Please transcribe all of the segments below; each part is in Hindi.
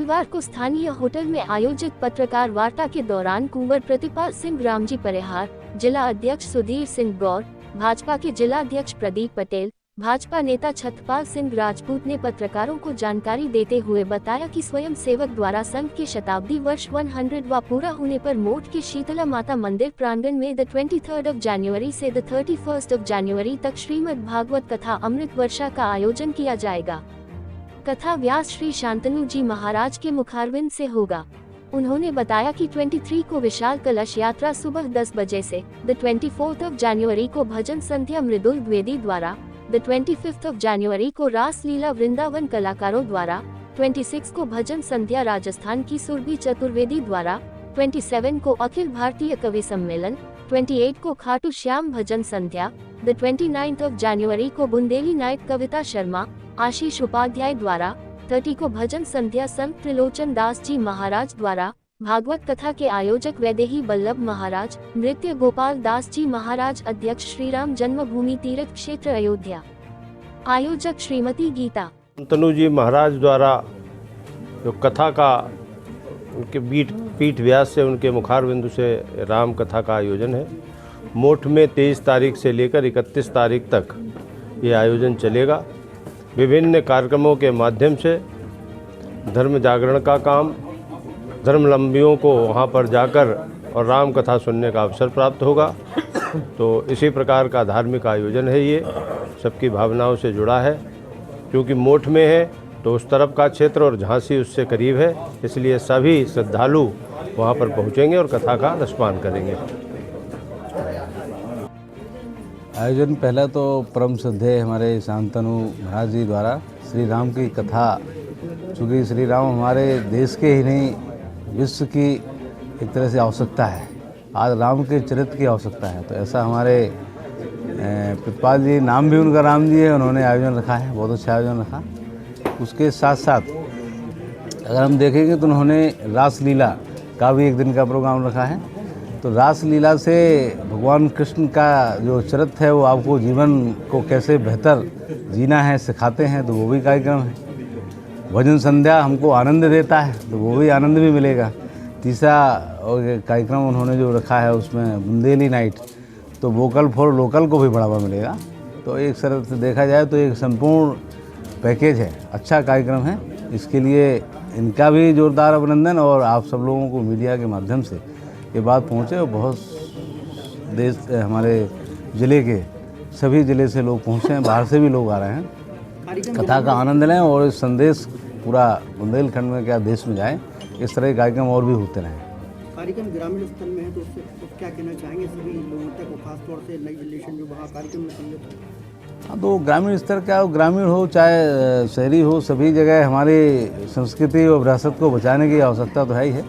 मंगलवार को स्थानीय होटल में आयोजित पत्रकार वार्ता के दौरान कुंवर प्रतिपाल सिंह रामजी परिहार, जिला अध्यक्ष सुधीर सिंह गौर, भाजपा के जिला अध्यक्ष प्रदीप पटेल, भाजपा नेता छत्रपाल सिंह राजपूत ने पत्रकारों को जानकारी देते हुए बताया कि स्वयं सेवक द्वारा संघ के शताब्दी वर्ष 100वां पूरा होने पर मोट के शीतला माता मंदिर प्रांगण में 23 जनवरी से 31 जनवरी तक श्रीमद् भागवत कथा अमृत वर्षा का आयोजन किया जाएगा। कथा व्यास श्री शांतनु जी महाराज के मुखारविंद से होगा। उन्होंने बताया कि 23 को विशाल कलश यात्रा सुबह 10 बजे से 24 जनवरी को भजन संध्या मृदुल द्विवेदी द्वारा, 25 जनवरी को रास लीला वृंदावन कलाकारों द्वारा, 26 को भजन संध्या राजस्थान की सुरभि चतुर्वेदी द्वारा, 27 को अखिल भारतीय कवि सम्मेलन, 28 को खाटू श्याम भजन संध्या, 29 जनवरी को बुंदेली नाइट कविता शर्मा आशीष उपाध्याय द्वारा, 30 को भजन संध्या संत त्रिलोचन दास जी महाराज द्वारा, भागवत कथा के आयोजक वैदेही बल्लभ महाराज, नृत्य गोपाल दास जी महाराज, अध्यक्ष श्रीराम जन्मभूमि तीर्थ क्षेत्र अयोध्या, आयोजक श्रीमती गीता शांतनु जी महाराज द्वारा जो कथा का उनके पीठ व्यास से उनके मुखार बिंदु से राम कथा का आयोजन है। मोठ में 23 तारीख से लेकर 31 तारीख तक ये आयोजन चलेगा। विभिन्न कार्यक्रमों के माध्यम से धर्म जागरण का काम, धर्मलंबियों को वहाँ पर जाकर और राम कथा सुनने का अवसर प्राप्त होगा। तो इसी प्रकार का धार्मिक आयोजन है, ये सबकी भावनाओं से जुड़ा है। क्योंकि मोठ में है तो उस तरफ का क्षेत्र और झांसी उससे करीब है, इसलिए सभी श्रद्धालु वहाँ पर पहुँचेंगे और कथा का रसपान करेंगे। आयोजन पहला तो परम श्रद्धेय हमारे शांतनु महाराज जी द्वारा श्री राम की कथा, चूँकि श्री राम हमारे देश के ही नहीं विश्व की एक तरह से आवश्यकता है। आज राम के चरित्र की आवश्यकता है, तो ऐसा हमारे प्रतिपाल जी, नाम भी उनका राम जी है, उन्होंने आयोजन रखा है, बहुत अच्छा आयोजन रखा। उसके साथ साथ अगर हम देखेंगे तो उन्होंने रासलीला का भी एक दिन का प्रोग्राम रखा है। तो रासलीला से भगवान कृष्ण का जो चरित्र है वो आपको जीवन को कैसे बेहतर जीना है सिखाते हैं, तो वो भी कार्यक्रम है। भजन संध्या हमको आनंद देता है, तो वो भी आनंद भी मिलेगा। तीसरा कार्यक्रम उन्होंने जो रखा है उसमें बुंदेली नाइट, तो वोकल फॉर लोकल को भी बढ़ावा मिलेगा। तो एक तरह से देखा जाए तो एक संपूर्ण पैकेज है, अच्छा कार्यक्रम है। इसके लिए इनका भी जोरदार अभिनंदन, और आप सब लोगों को मीडिया के माध्यम से ये बात पहुँचे। और बहुत देश हमारे ज़िले के सभी ज़िले से लोग पहुँचे हैं, बाहर से भी लोग आ रहे हैं, कथा का आनंद लें और इस संदेश पूरा बुंदेलखंड में क्या देश में जाए, इस तरह के कार्यक्रम और भी होते रहें। कार्यक्रम ग्रामीण स्तर में है तो उससे क्या कहना चाहेंगे सभी लोगों तक, और खासतौर से नई जनरेशन जो वहाँ कार्यक्रम में सम्मिलित है? हाँ, तो ग्रामीण स्तर का हो, ग्रामीण हो चाहे शहरी हो, सभी जगह हमारी संस्कृति और विरासत को बचाने की आवश्यकता तो है ही है।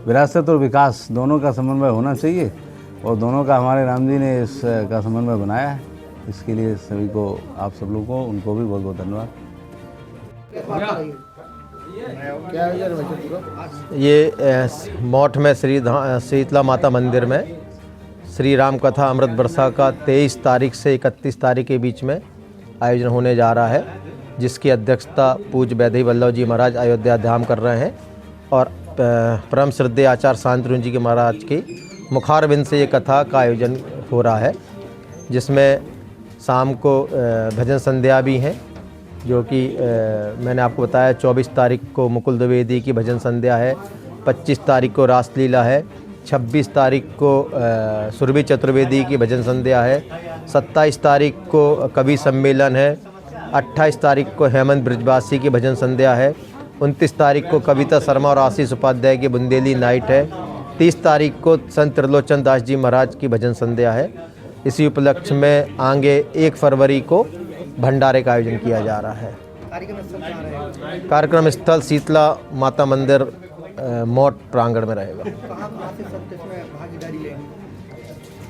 विरासत और विकास दोनों का समन्वय होना चाहिए, और दोनों का हमारे राम जी ने इसका समन्वय बनाया है। इसके लिए सभी को, आप सब लोगों को, उनको भी बहुत बहुत धन्यवाद। ये मोठ में श्री शीतला माता मंदिर में श्री राम कथा अमृत वर्षा का 23 तारीख से 31 तारीख के बीच में आयोजन होने जा रहा है, जिसकी अध्यक्षता पूज्य वैदेही बल्लभ जी महाराज अयोध्या धाम कर रहे हैं। और परम श्रद्धेय आचार्य शांतनु जी के महाराज की मुखारबिंद से ये कथा का आयोजन हो रहा है, जिसमें शाम को भजन संध्या भी हैं, जो कि मैंने आपको बताया 24 तारीख को मुकुल द्विवेदी की भजन संध्या है, 25 तारीख को रासलीला है, 26 तारीख को सुरभि चतुर्वेदी की भजन संध्या है, 27 तारीख को कवि सम्मेलन है, 28 तारीख को हेमंत ब्रजवासी की भजन संध्या है, 29 तारीख को कविता शर्मा और आशीष उपाध्याय की बुंदेली नाइट है, 30 तारीख को संत त्रिलोचन दास जी महाराज की भजन संध्या है। इसी उपलक्ष्य में आगे 1 फरवरी को भंडारे का आयोजन किया जा रहा है। कार्यक्रम स्थल शीतला माता मंदिर मोठ प्रांगण में रहेगा।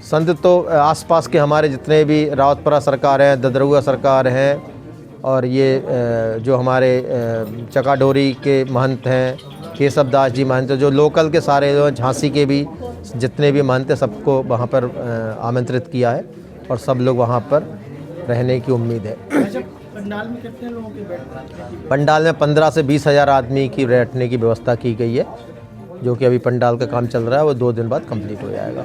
संत तो आसपास के हमारे जितने भी रावतपुरा सरकार हैं, ददरुआ सरकार हैं, और ये जो हमारे चकाडोरी के महंत हैं, केशव दास जी महंत, जो लोकल के सारे झांसी के भी जितने भी महंत हैं, सबको वहाँ पर आमंत्रित किया है, और सब लोग वहाँ पर रहने की उम्मीद है। पंडाल में कितने लोगों के बैठने की? पंडाल में 15 से 20 हज़ार आदमी की बैठने की व्यवस्था की गई है, जो कि अभी पंडाल का काम चल रहा है, वो 2 दिन बाद कंप्लीट हो जाएगा।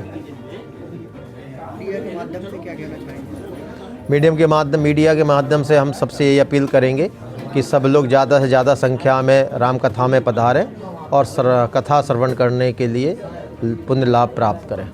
मीडिया के माध्यम से क्या कहना चाहेंगे? मीडिया के माध्यम से हम सबसे यही अपील करेंगे कि सब लोग ज़्यादा से ज़्यादा संख्या में राम कथा में पधारें और कथा श्रवण करने के लिए पुण्य लाभ प्राप्त करें।